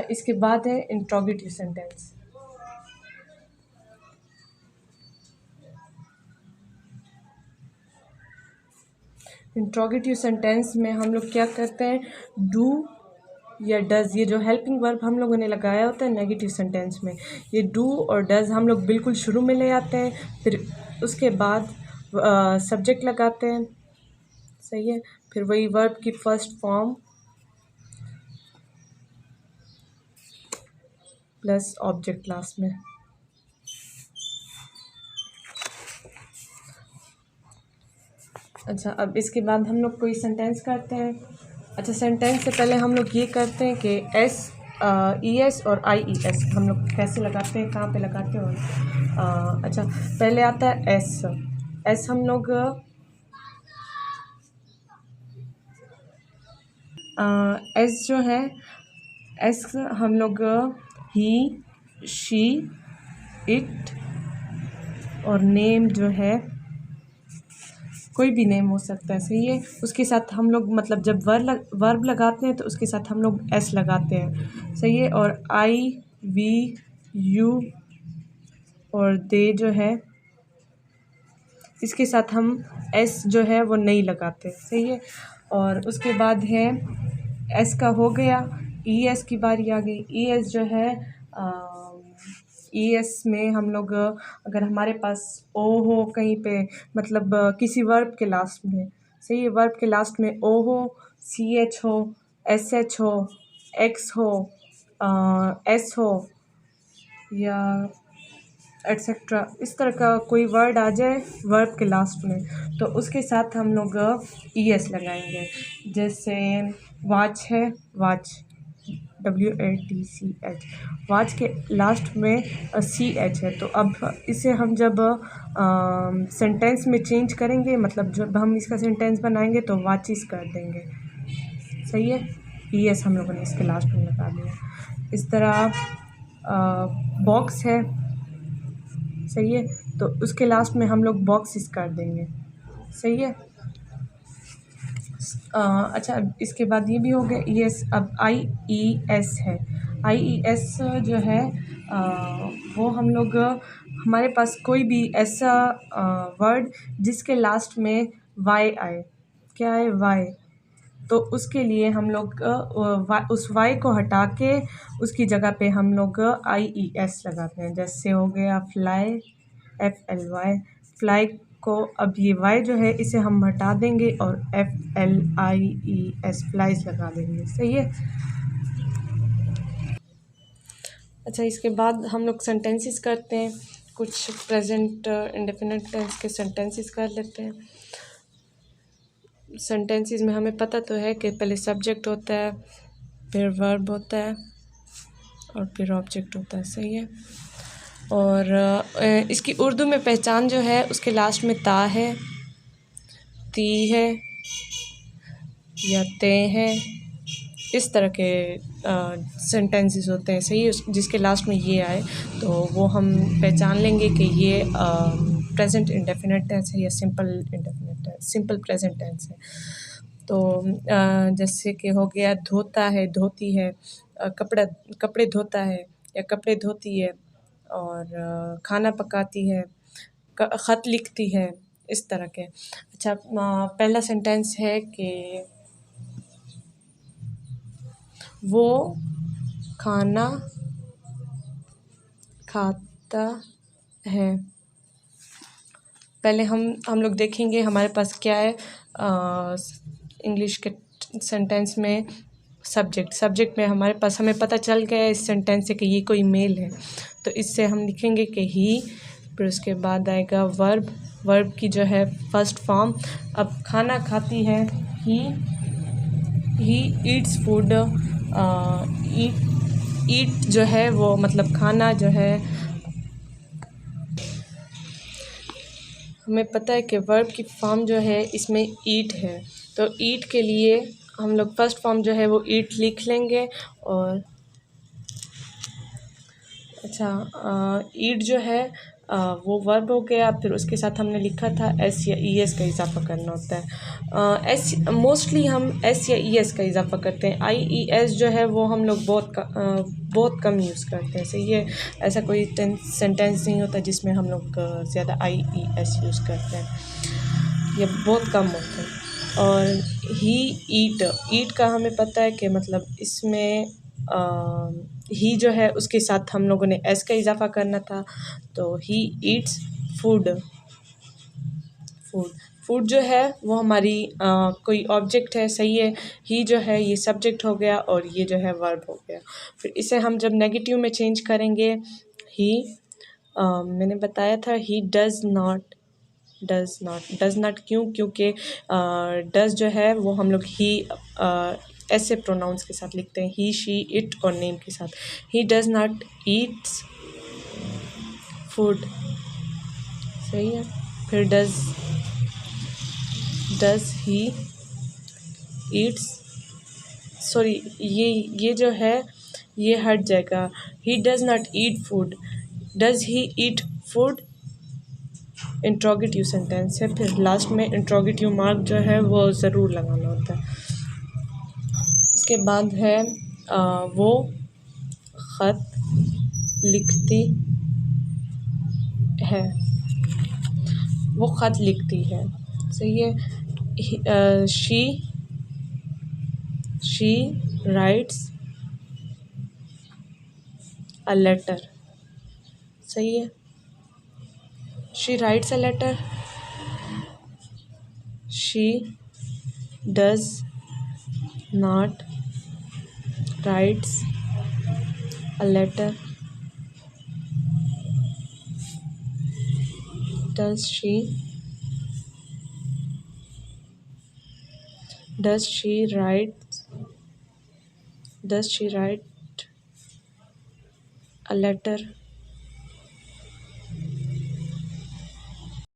अच्छा, इसके बाद है इंट्रोगेटिव सेंटेंस। इंट्रोगेटिव सेंटेंस में हम लोग क्या करते हैं, डू या डज़, ये जो हेल्पिंग वर्ब हम लोगों ने लगाया होता है नेगेटिव सेंटेंस में, ये डू और डज़ हम लोग बिल्कुल शुरू में ले आते हैं, फिर उसके बाद सब्जेक्ट लगाते हैं, सही है, फिर वही वर्ब की first form plus object last में। अच्छा, अब इसके बाद हम लोग कोई सेंटेंस करते हैं। अच्छा, सेंटेंस से पहले हम लोग ये करते हैं कि ई एस और आई ई एस हम लोग कैसे लगाते हैं, कहाँ पे लगाते हैं। अच्छा, पहले आता है एस। एस हम लोग एस जो है, एस हम लोग ही, शी, इट और नेम जो है कोई भी नेम हो सकता है, सही है। उसके साथ हम लोग मतलब जब वर्ब लगाते हैं तो उसके साथ हम लोग एस लगाते हैं, सही है। और आई, वी, यू और दे जो है इसके साथ हम एस जो है वो नहीं लगाते, सही है। और उसके बाद है एस का हो गया, ई एस की बारी आ गई। ई एस जो है ई एस में हम लोग अगर हमारे पास ओ हो कहीं पे, मतलब किसी वर्ब के लास्ट में, सही है, वर्ब के लास्ट में ओ हो, सी एच हो, एस एच हो, एक्स हो, एस हो या एट्सेट्रा, इस तरह का कोई वर्ड आ जाए वर्ब के लास्ट में तो उसके साथ हम लोग ई एस लगाएंगे। जैसे वॉच है, वॉच, WATCH, वॉच के लास्ट में CH है, तो अब इसे हम जब सेंटेंस में चेंज करेंगे, मतलब जब हम इसका सेंटेंस बनाएंगे तो वाचिस कर देंगे, सही है। ES हम लोगों ने इसके लास्ट में लगा दिया। इस तरह बॉक्स है, सही है, तो उसके लास्ट में हम लोग बॉक्सिस कर देंगे, सही है। अच्छा, अब इसके बाद ये भी हो गया ES। अब IES है। IES जो है वो हम लोग, हमारे पास कोई भी ऐसा वर्ड जिसके लास्ट में वाई आए, क्या है, वाई, तो उसके लिए हम लोग उस वाई को हटा के उसकी जगह पे हम लोग IES लगाते हैं। जैसे हो गया फ्लाई, FLY, फ्लाई को अब ये वाई जो है इसे हम हटा देंगे और FLIES, फ्लाइज लगा देंगे, सही है। अच्छा, इसके बाद हम लोग सेंटेंसेस करते हैं, कुछ प्रेजेंट इंडेफिनिट टेंस के सेंटेंसेस कर लेते हैं। सेंटेंसेस में हमें पता तो है कि पहले सब्जेक्ट होता है, फिर वर्ब होता है और फिर ऑब्जेक्ट होता है, सही है। और इसकी उर्दू में पहचान जो है उसके लास्ट में ता है, ती है या ते है, इस तरह के सेंटेंसेस होते हैं, सही है। जिसके लास्ट में ये आए तो वो हम पहचान लेंगे कि ये प्रेजेंट इंडेफिनिट टेंस है या simple indefinite tense, simple present tense है। तो जैसे कि हो गया धोता है, धोती है, कपड़े धोता है या कपड़े धोती है, और खाना पकाती है, ख़त लिखती है, इस तरह के। अच्छा, पहला सेंटेंस है कि वो खाना खाता है। पहले हम लोग देखेंगे हमारे पास क्या है इंग्लिश के सेंटेंस में सब्जेक्ट में हमारे पास, हमें पता चल गया है इस सेंटेंस से कि ये कोई मेल है, तो इससे हम लिखेंगे कि ही, फिर उसके बाद आएगा वर्ब की जो है फर्स्ट फॉर्म। अब खाना खाती है, ही ईट्स फूड, ईट जो है वो मतलब खाना जो है, हमें पता है कि वर्ब की फॉर्म जो है इसमें ईट है, तो ईट के लिए हम लोग फर्स्ट फॉर्म जो है वो ईट लिख लेंगे। और अच्छा, ईट जो है वो वर्ब हो गया। फिर उसके साथ हमने लिखा था एस या ई एस का इजाफा करना होता है। एस मोस्टली हम एस या ई एस का इजाफा करते हैं। आई ई एस जो है वो हम लोग बहुत कम यूज़ करते हैं। सही है, ऐसा कोई सेंटेंस नहीं होता जिसमें हम लोग ज़्यादा आई ई एस यूज़ करते हैं, ये बहुत कम होते हैं। और ही ईट का हमें पता है कि मतलब इसमें ही जो है उसके साथ हम लोगों ने एस का इजाफा करना था, तो ही ईट्स फूड। फूड जो है वो हमारी कोई ऑब्जेक्ट है। सही है, ही जो है ये सब्जेक्ट हो गया और ये जो है वर्ब हो गया। फिर इसे हम जब नेगेटिव में चेंज करेंगे, ही मैंने बताया था ही डज़ नॉट क्यों, क्योंकि डज़ जो है वो हम लोग ही ऐसे प्रोनाउंस के साथ लिखते हैं, ही शी इट और नेम के साथ। He does not Yeats food. सही है। फिर डज़ ही ईट्स, सॉरी ये जो है ये हट जाएगा। He does not eat food, does he eat food interrogative sentence है। फिर लास्ट में इंट्रोगेटिव मार्क जो है वो ज़रूर लगाना होता है। उसके बाद है वो ख़त लिखती है, वो ख़त लिखती है। सही है। She writes a letter. सही है, she writes a letter. She does not writes a letter. Does she write a letter?